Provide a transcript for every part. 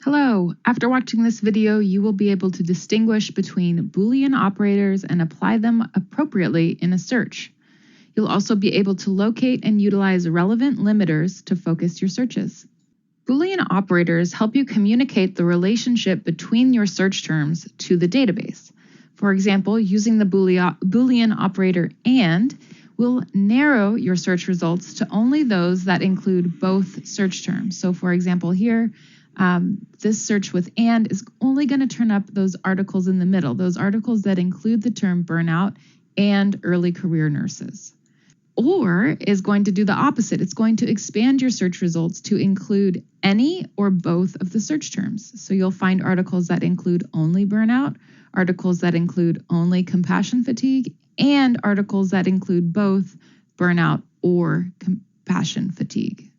Hello. After watching this video, you will be able to distinguish between Boolean operators and apply them appropriately in a search. You'll also be able to locate and utilize relevant limiters to focus your searches. Boolean operators help you communicate the relationship between your search terms to the database. For example, using the Boolean operator AND will narrow your search results to only those that include both search terms. So for example, here, this search with AND is only going to turn up those articles in the middle, those articles that include the term burnout and early career nurses. Or is going to do the opposite. It's going to expand your search results to include any or both of the search terms. So you'll find articles that include only burnout, articles that include only compassion fatigue, and articles that include both burnout or compassion fatigue.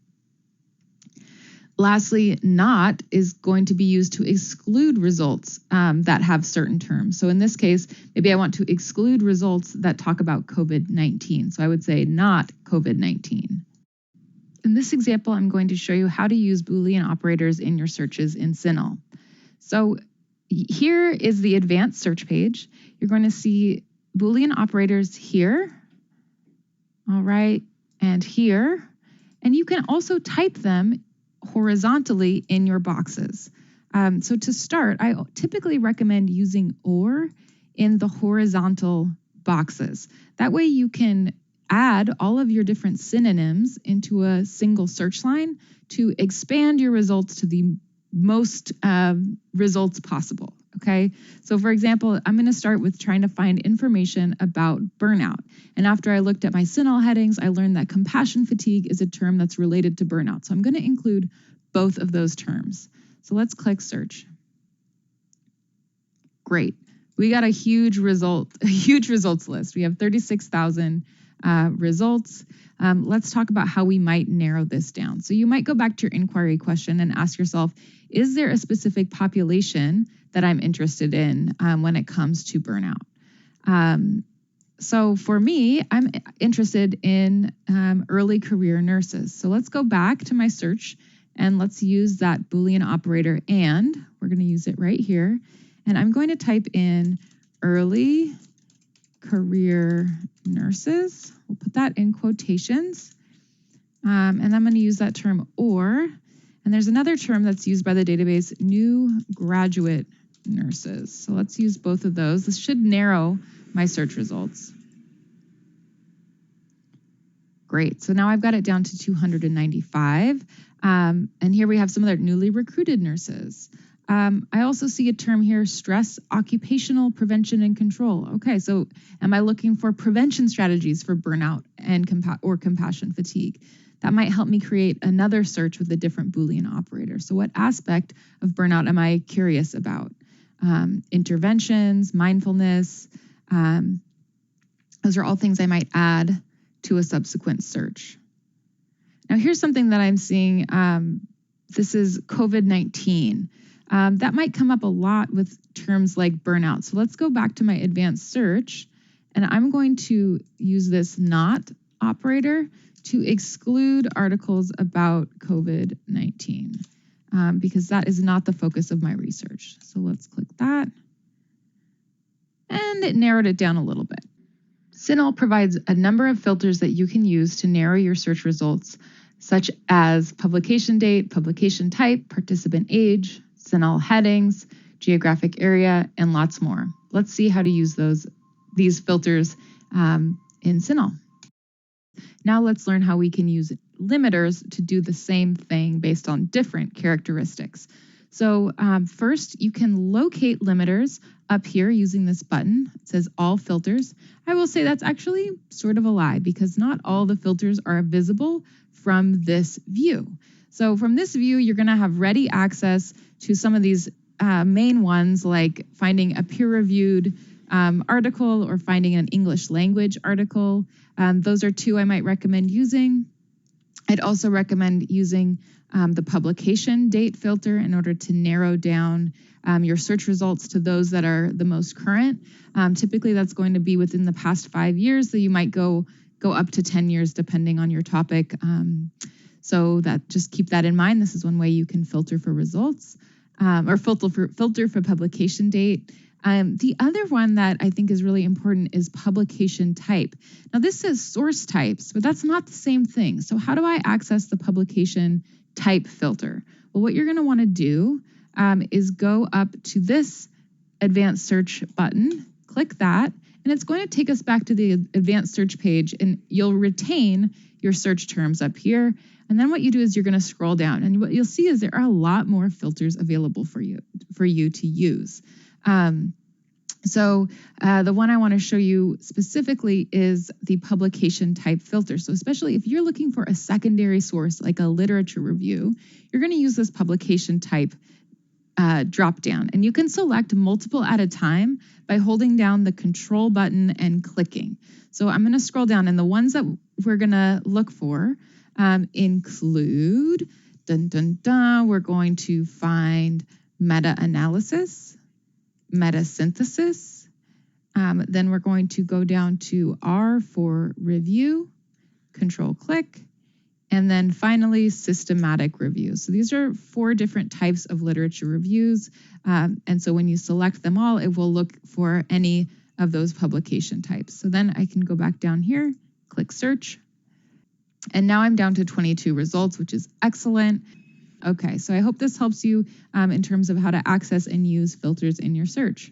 Lastly, not is going to be used to exclude results that have certain terms. So in this case, maybe I want to exclude results that talk about COVID-19. So I would say not COVID-19. In this example, I'm going to show you how to use Boolean operators in your searches in CINAHL. So here is the advanced search page. You're going to see Boolean operators here, all right, and here. And you can also type them horizontally in your boxes. So to start, I typically recommend using OR in the horizontal boxes. That way you can add all of your different synonyms into a single search line to expand your results to the most results possible. Okay, so for example, I'm going to start with trying to find information about burnout. And after I looked at my CINAHL headings, I learned that compassion fatigue is a term that's related to burnout. So I'm going to include both of those terms. So let's click search. Great. We got a huge results list. We have 36,000 results. Let's talk about how we might narrow this down. So you might go back to your inquiry question and ask yourself, is there a specific population that I'm interested in when it comes to burnout? So for me, I'm interested in early career nurses. So let's go back to my search and let's use that Boolean operator and. We're going to use it right here. And I'm going to type in early career nurses. We'll put that in quotations. And I'm going to use that term or. And there's another term that's used by the database, new graduate nurses. So let's use both of those. This should narrow my search results. Great. So now I've got it down to 295. And here we have some other newly recruited nurses. I also see a term here, stress, occupational prevention and control. Okay, so am I looking for prevention strategies for burnout and compassion fatigue? That might help me create another search with a different Boolean operator. So what aspect of burnout am I curious about? Interventions, mindfulness, those are all things I might add to a subsequent search. Now here's something that I'm seeing. This is COVID-19. That might come up a lot with terms like burnout. So let's go back to my advanced search, and I'm going to use this not operator to exclude articles about COVID-19 because that is not the focus of my research. So let's click that. And it narrowed it down a little bit. CINAHL provides a number of filters that you can use to narrow your search results, such as publication date, publication type, participant age, CINAHL headings, geographic area, and lots more. Let's see how to use these filters in CINAHL. Now let's learn how we can use limiters to do the same thing based on different characteristics. So first, you can locate limiters up here using this button. It says all filters. I will say that's actually sort of a lie because not all the filters are visible from this view. So from this view, you're going to have ready access to some of these main ones like finding a peer-reviewed article or finding an English language article. Those are two I might recommend using. I'd also recommend using the publication date filter in order to narrow down your search results to those that are the most current. Typically, that's going to be within the past 5 years, so you might go up to 10 years depending on your topic. So that just keep that in mind. This is one way you can filter for results. or filter for publication date. The other one that I think is really important is publication type. Now this says source types, but that's not the same thing. So how do I access the publication type filter? Well, what you're going to want to do is go up to this advanced search button, click that, and it's going to take us back to the advanced search page, and you'll retain your search terms up here. And then what you do is you're going to scroll down, and what you'll see is there are a lot more filters available for you to use. So the one I want to show you specifically is the publication type filter. So especially if you're looking for a secondary source like a literature review, you're going to use this publication type drop down, and you can select multiple at a time by holding down the control button and clicking. So I'm going to scroll down, and the ones that we're going to look for include, we're going to find meta-analysis, meta-synthesis, then we're going to go down to R for review, control click, and then finally, systematic review. So these are 4 different types of literature reviews. And so when you select them all, it will look for any of those publication types. So then I can go back down here, click search. And now I'm down to 22 results, which is excellent. Okay, so I hope this helps you in terms of how to access and use filters in your search.